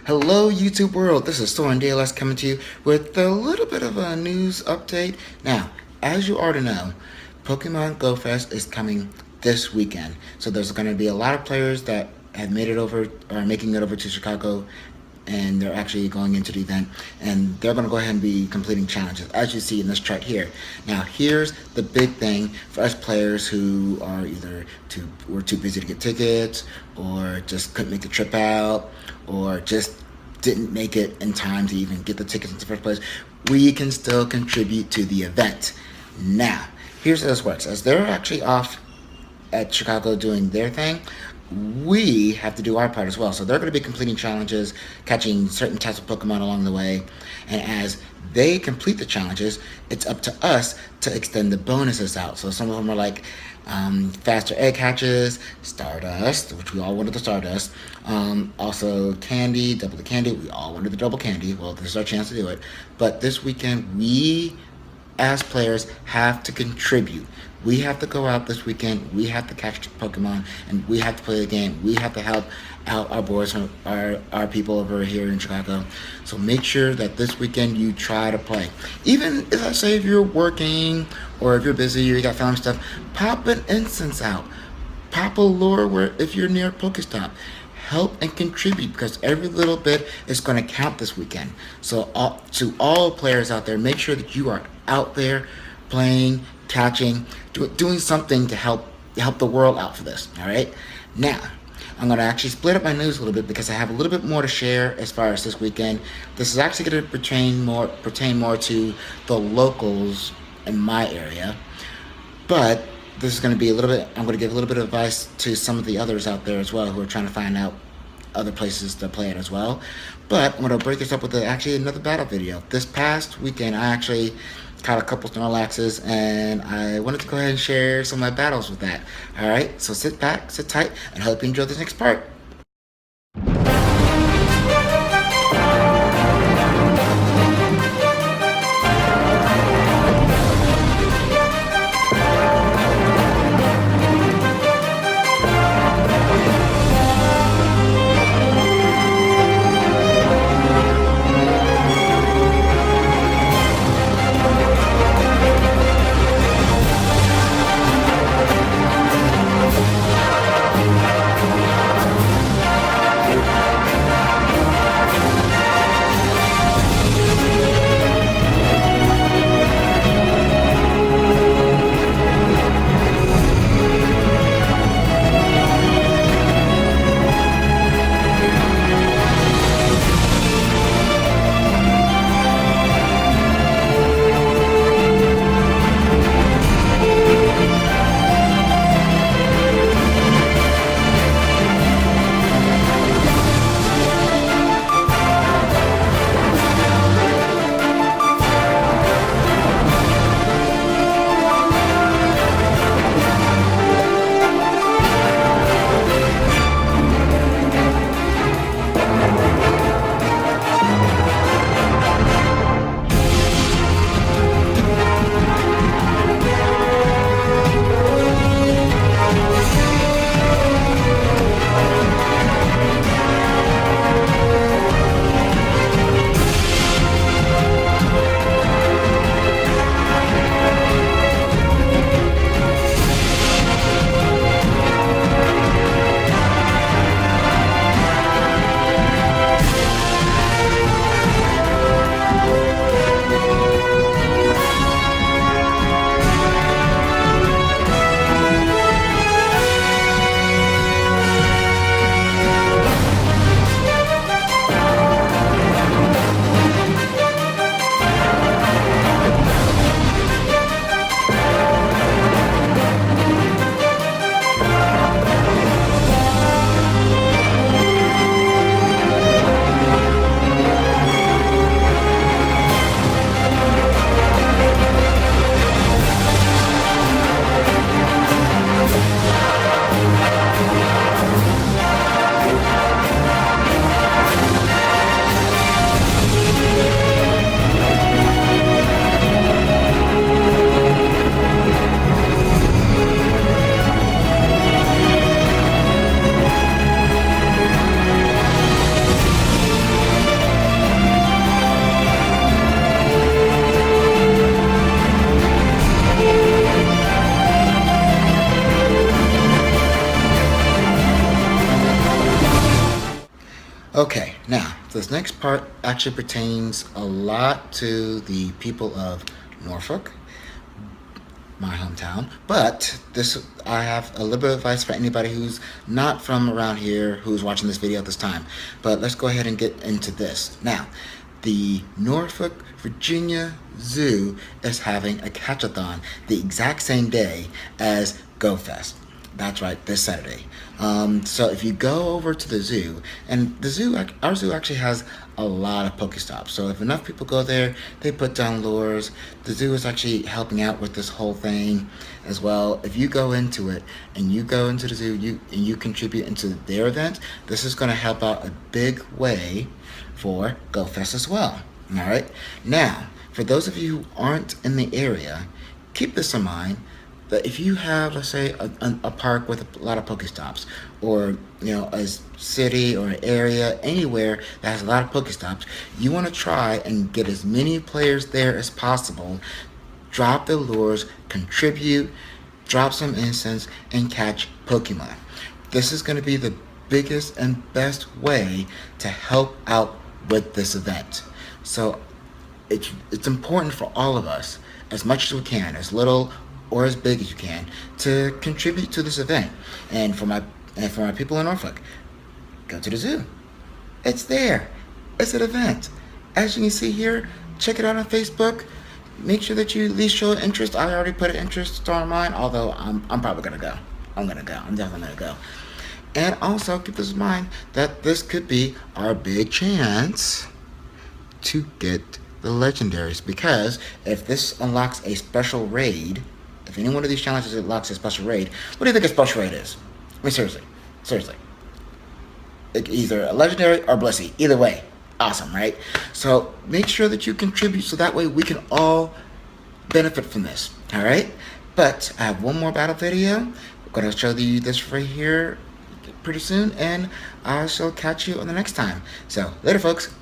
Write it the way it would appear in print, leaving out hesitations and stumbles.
Hello, YouTube world. This is Soren DLS coming to you with a little bit of a news update. Now, as you already know, Pokemon Go Fest is coming this weekend. So there's going to be a lot of players that have made it over or are making it over to Chicago, and they're actually going into the event, and they're going to go ahead and be completing challenges as you see in this chart here. Now here's the big thing for us players who are either were too busy to get tickets, or just couldn't make the trip out, or just didn't make it in time to even get the tickets in the first place. We can still contribute to the event. Now here's how this works. As they're actually off at Chicago doing their thing, we have to do our part as well. So they're going to be completing challenges, catching certain types of Pokemon along the way, and as they complete the challenges, it's up to us to extend the bonuses out. So some of them are like faster egg hatches, Stardust, which we all wanted the Stardust, also candy, double the candy, we all wanted the double candy. Well, this is our chance to do it. But this weekend, we as players have to contribute. We have to go out this weekend, we have to catch Pokemon, and we have to play the game. We have to help out our boys, our people over here in Chicago. So make sure that this weekend you try to play. Even if I say if you're working, or if you're busy, or you got family stuff, pop an instance out. Pop a lure where if you're near Pokestop. Help and contribute, because every little bit is going to count this weekend. So to all players out there, make sure that you are out there playing, catching, doing something to help the world out for this. All right. Now I'm going to actually split up my news a little bit, because I have a little bit more to share as far as this weekend. This is actually going to pertain more to the locals in my area, but this is going to be a little bit, I'm going to give a little bit of advice to some of the others out there as well who are trying to find out other places to play it as well. But I'm going to break this up with actually another battle video. This past weekend, I actually caught a couple Snorlaxes, and I wanted to go ahead and share some of my battles with that. Alright, so sit back, sit tight, and hope you enjoy this next part. Okay, now this next part actually pertains a lot to the people of Norfolk, my hometown. But this, I have a little bit of advice for anybody who's not from around here who's watching this video at this time. But let's go ahead and get into this. Now, the Norfolk, Virginia Zoo is having a catch-a-thon the exact same day as GoFest. That's right, this Saturday. So if you go over to the zoo, and the zoo, our zoo actually has a lot of Pokestops. So if enough people go there, they put down lures. The zoo is actually helping out with this whole thing as well. If you go into it and you go into the zoo, and you contribute into their event, this is going to help out a big way for GoFest as well. All right. Now, for those of you who aren't in the area, keep this in mind that if you have, let's say, a park with a lot of Pokestops, or a city or an area anywhere that has a lot of Pokestops, you want to try and get as many players there as possible. Drop the lures, contribute, drop some incense, and catch Pokemon. This is going to be the biggest and best way to help out with this event. So it's important for all of us, as much as we can, as little or as big as you can, to contribute to this event. And for my people in Norfolk, go to the zoo. It's there. It's an event. As you can see here, check it out on Facebook. Make sure that you at least show interest. I already put an interest on mine, although I'm probably gonna go. I'm definitely gonna go. And also keep this in mind that this could be our big chance to get the legendaries, because if this unlocks a special raid, if any one of these challenges unlocks a special raid, what do you think a special raid is? I mean, seriously. Either a legendary or blissey. Either way, awesome, right? So make sure that you contribute so that way we can all benefit from this, all right? But I have one more battle video. I'm going to show you this right here pretty soon, and I shall catch you on the next time. So later, folks.